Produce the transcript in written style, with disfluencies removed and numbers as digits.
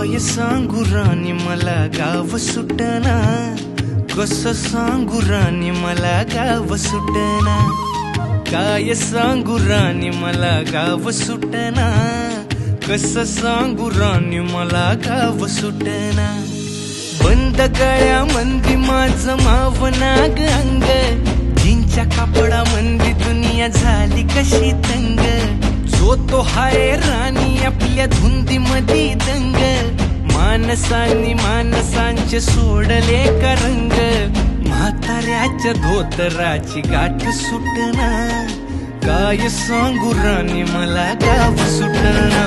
काय सांगू राणी मला गाव सुटना, कसं सांगू राणी मला गाव सुटना, काय सांगू राणी मला गाव सुटना, कसं सांगू राणी मला गाव सुटना। बंद गळ्या मंदी माझं मावनाग अंग, जीनच्या कापडा मंदी दुनिया झाली कशी तंग, जो तो हाय राणी आपल्या धुंदी मधी दंग, माणसांनी माणसांचे सोडले का रंग, म्हाताऱ्याच्या धोतराची गाठ सुटना, काय सांगू राणी मला गाव सुटना।